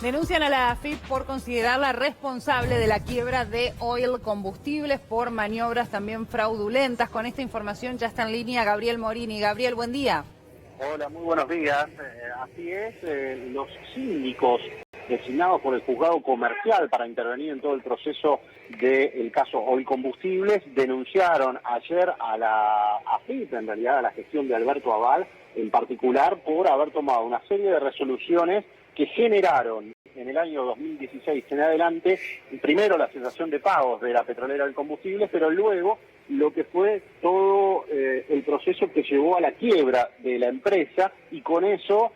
Denuncian a la AFIP por considerarla responsable de la quiebra de Oil Combustibles por maniobras también fraudulentas. Con esta información ya está en línea Gabriel Morini. Gabriel, buen día. Hola, muy buenos días. Así es, los síndicos designados por el juzgado comercial para intervenir en todo el proceso del caso Oil Combustibles denunciaron ayer a la AFIP, en realidad a la gestión de Alberto Aval, en particular por haber tomado una serie de resoluciones que generaron en el año 2016 en adelante, primero la cesación de pagos de la petrolera del combustible, pero luego lo que fue todo el proceso que llevó a la quiebra de la empresa, y con eso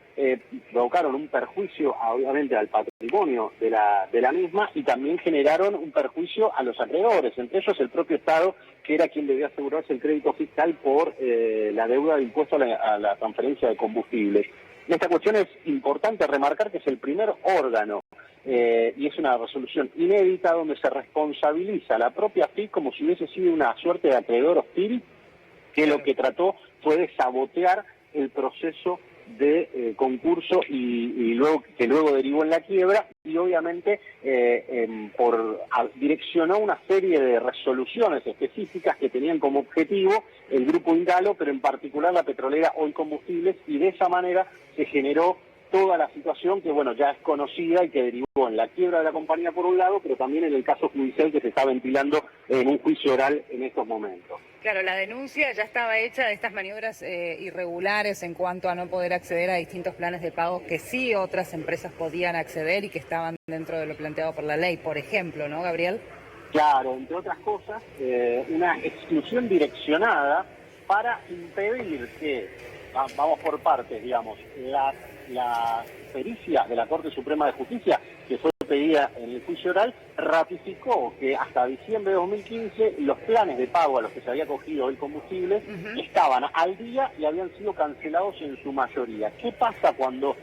provocaron un perjuicio obviamente al patrimonio de la misma, y también generaron un perjuicio a los acreedores, entre ellos el propio Estado, que era quien debía asegurarse el crédito fiscal por la deuda de impuesto a la transferencia de combustibles. En esta cuestión es importante remarcar que es el primer órgano y es una resolución inédita donde se responsabiliza a la propia FIP como si hubiese sido una suerte de acreedor hostil que lo que trató fue de sabotear el proceso de concurso y luego derivó en la quiebra, y obviamente direccionó una serie de resoluciones específicas que tenían como objetivo el grupo Indalo, pero en particular la petrolera Oil Combustibles, y de esa manera se generó toda la situación que, bueno, ya es conocida y que derivó en la quiebra de la compañía por un lado, pero también en el caso judicial que se está ventilando en un juicio oral en estos momentos. Claro, la denuncia ya estaba hecha de estas maniobras irregulares en cuanto a no poder acceder a distintos planes de pagos que sí otras empresas podían acceder y que estaban dentro de lo planteado por la ley, por ejemplo, ¿no, Gabriel? Claro, entre otras cosas, una exclusión direccionada para impedir que, vamos por partes, digamos, la pericia de la Corte Suprema de Justicia, que fue pedida en el juicio oral, ratificó que hasta diciembre de 2015 los planes de pago a los que se había cogido el combustible estaban al día y habían sido cancelados en su mayoría. ¿Qué pasa cuando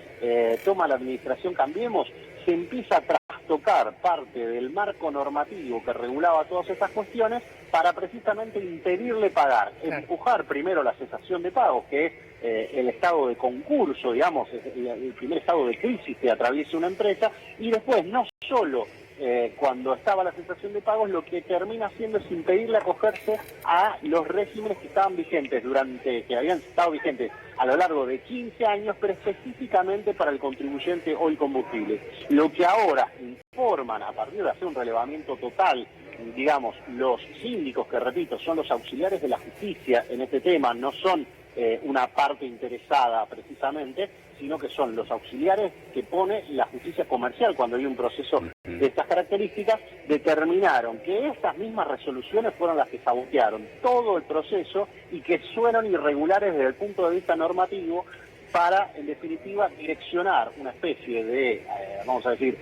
toma la administración Cambiemos? Se empieza a trastocar parte del marco normativo que regulaba todas estas cuestiones para precisamente impedirle pagar, empujar primero la cesación de pagos, que es el estado de concurso, digamos, el primer estado de crisis que atraviesa una empresa, y después no solo cuando estaba la cesación de pagos, lo que termina haciendo es impedirle acogerse a los regímenes que estaban vigentes que habían estado vigentes a lo largo de 15 años, pero específicamente para el contribuyente Oil Combustibles. Lo que ahora informan, a partir de hacer un relevamiento total, digamos, los síndicos, que repito, son los auxiliares de la justicia en este tema, no son una parte interesada precisamente, sino que son los auxiliares que pone la justicia comercial cuando hay un proceso de estas características, determinaron que estas mismas resoluciones fueron las que sabotearon todo el proceso y que suenan irregulares desde el punto de vista normativo para, en definitiva, direccionar una especie de, vamos a decir,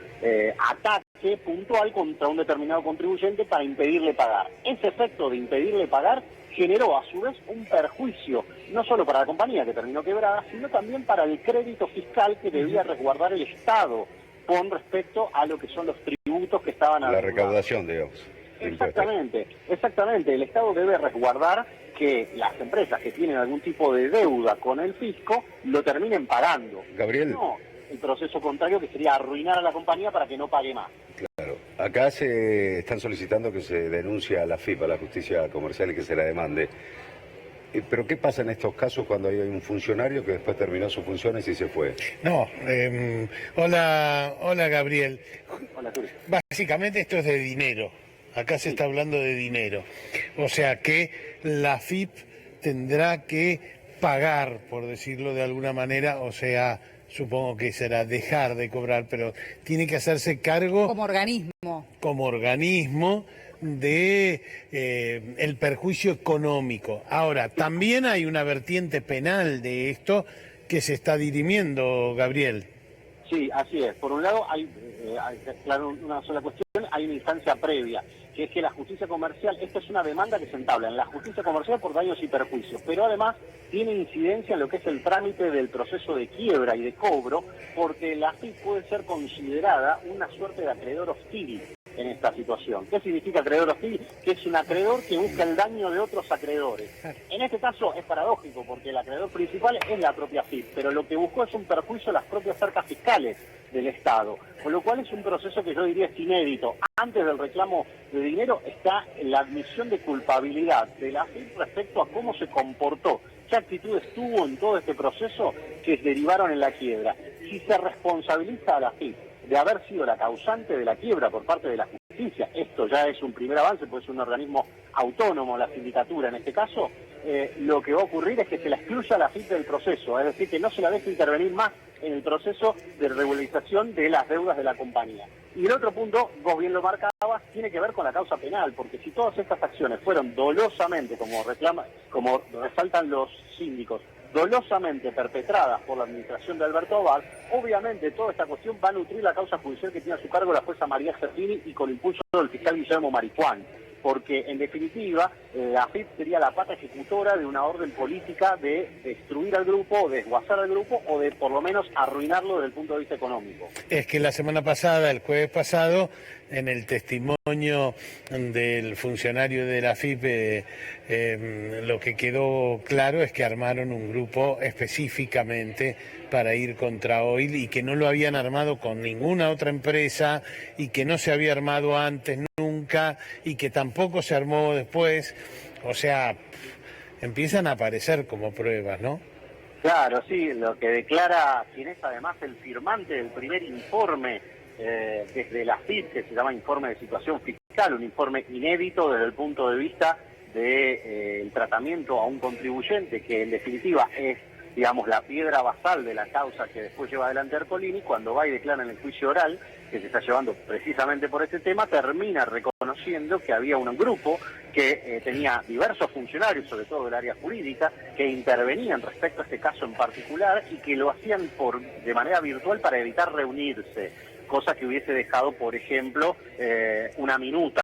ataque puntual contra un determinado contribuyente para impedirle pagar. Ese efecto de impedirle pagar generó a su vez un perjuicio, no solo para la compañía que terminó quebrada, sino también para el crédito fiscal que debía resguardar el Estado con respecto a lo que son los tributos que estaban a la recaudación, digamos. Exactamente. El Estado debe resguardar que las empresas que tienen algún tipo de deuda con el fisco lo terminen pagando. Gabriel. No el proceso contrario, que sería arruinar a la compañía para que no pague más. Claro. Acá se están solicitando que se denuncie a la FIP, a la Justicia Comercial, y que se la demande. ¿Pero qué pasa en estos casos cuando hay un funcionario que después terminó sus funciones y se fue? No, hola Gabriel. Hola, Turi. Básicamente esto es de dinero. Acá se está hablando de dinero. O sea que la FIP tendrá que pagar, por decirlo de alguna manera, o sea, supongo que será dejar de cobrar, pero tiene que hacerse cargo Como organismo de el perjuicio económico. Ahora, también hay una vertiente penal de esto que se está dirimiendo, Gabriel. Sí, así es. Por un lado, hay claro, una sola cuestión, hay una instancia previa, que es que la justicia comercial, esta es una demanda que se entabla en la justicia comercial por daños y perjuicios, pero además tiene incidencia en lo que es el trámite del proceso de quiebra y de cobro, porque la FIP puede ser considerada una suerte de acreedor hostil. en esta situación. ¿Qué significa acreedor hostil? Que es un acreedor que busca el daño de otros acreedores. En este caso es paradójico porque el acreedor principal es la propia FIP, pero lo que buscó es un perjuicio a las propias arcas fiscales del Estado, con lo cual es un proceso que yo diría es inédito. Antes del reclamo de dinero está la admisión de culpabilidad de la FIP respecto a cómo se comportó, qué actitudes tuvo en todo este proceso que derivaron en la quiebra. Si se responsabiliza a la FIP de haber sido la causante de la quiebra por parte de la justicia, esto ya es un primer avance, pues es un organismo autónomo, la sindicatura en este caso, lo que va a ocurrir es que se la excluya a la FIP del proceso, es decir, que no se la deje intervenir más en el proceso de regularización de las deudas de la compañía. Y el otro punto, vos bien lo marcabas, tiene que ver con la causa penal, porque si todas estas acciones fueron dolosamente, como resaltan los síndicos, dolosamente perpetradas por la administración de Alberto Abad, obviamente toda esta cuestión va a nutrir la causa judicial que tiene a su cargo la jueza María Cervini y con impulso del fiscal Guillermo Marijuán, porque en definitiva la AFIP sería la pata ejecutora de una orden política de destruir al grupo, desguazar al grupo o de por lo menos arruinarlo desde el punto de vista económico. Es que la semana pasada, el jueves pasado, en el testimonio del funcionario de la AFIP, lo que quedó claro es que armaron un grupo específicamente para ir contra Oil y que no lo habían armado con ninguna otra empresa y que no se había armado antes nunca y que tampoco se armó después. O sea, empiezan a aparecer como pruebas, ¿no? Claro, sí, lo que declara quien es además el firmante del primer informe desde la FIP, que se llama Informe de Situación Fiscal, un informe inédito desde el punto de vista del tratamiento a un contribuyente, que en definitiva es, digamos, la piedra basal de la causa que después lleva adelante Ercolini. Cuando va y declara en el juicio oral, que se está llevando precisamente por este tema, termina reconociendo que había un grupo que tenía diversos funcionarios, sobre todo del área jurídica, que intervenían respecto a este caso en particular y que lo hacían de manera virtual para evitar reunirse, cosa que hubiese dejado, por ejemplo, una minuta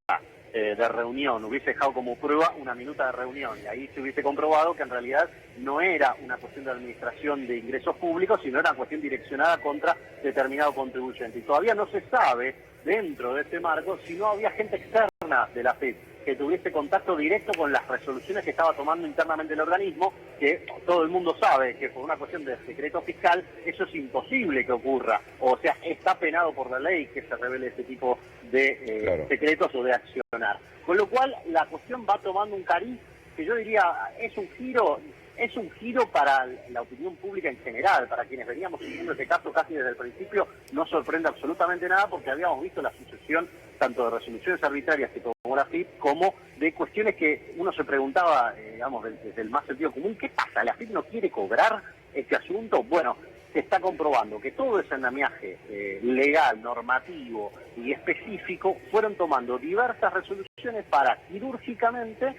de reunión, hubiese dejado como prueba una minuta de reunión, y ahí se hubiese comprobado que en realidad no era una cuestión de administración de ingresos públicos, sino era una cuestión direccionada contra determinado contribuyente. Y todavía no se sabe, dentro de ese marco, si no había gente externa de la FIP que tuviese contacto directo con las resoluciones que estaba tomando internamente el organismo, que todo el mundo sabe que por una cuestión de secreto fiscal eso es imposible que ocurra, o sea, está penado por la ley que se revele ese tipo de secretos o de accionar. Con lo cual la cuestión va tomando un cariz que yo diría es un giro para la opinión pública en general, para quienes veníamos siguiendo este caso casi desde el principio. No sorprende absolutamente nada porque habíamos visto la sucesión tanto de resoluciones arbitrarias que tomó la FIP como de cuestiones que uno se preguntaba, digamos, desde el más sentido común, ¿qué pasa? ¿La FIP no quiere cobrar este asunto? Bueno, se está comprobando que todo ese andamiaje legal, normativo y específico fueron tomando diversas resoluciones para quirúrgicamente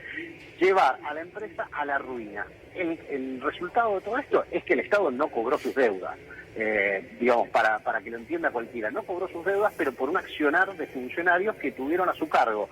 llevar a la empresa a la ruina. El resultado de todo esto es que el Estado no cobró sus deudas. Digamos, para que lo entienda cualquiera, no cobró sus deudas, pero por un accionar de funcionarios que tuvieron a su cargo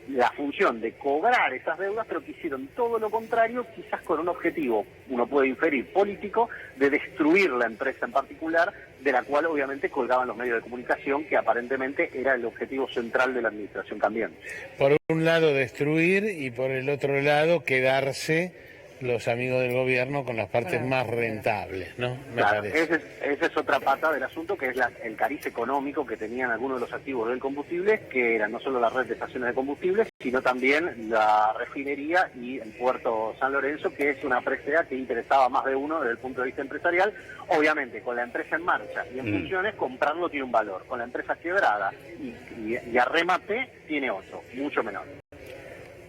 la función de cobrar esas deudas, pero que hicieron todo lo contrario, quizás con un objetivo, uno puede inferir, político, de destruir la empresa en particular, de la cual obviamente colgaban los medios de comunicación, que aparentemente era el objetivo central de la administración cambiante. Por un lado destruir y por el otro lado quedarse los amigos del gobierno con las partes más rentables, ¿no? Claro, esa es otra pata del asunto, que es el cariz económico que tenían algunos de los activos del combustible, que eran no solo la red de estaciones de combustibles, sino también la refinería y el puerto San Lorenzo, que es una presea que interesaba a más de uno desde el punto de vista empresarial. Obviamente, con la empresa en marcha y en funciones, comprarlo tiene un valor. Con la empresa quebrada y a remate, tiene otro, mucho menor.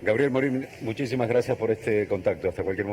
Gabriel Morín, muchísimas gracias por este contacto. Hasta cualquier momento.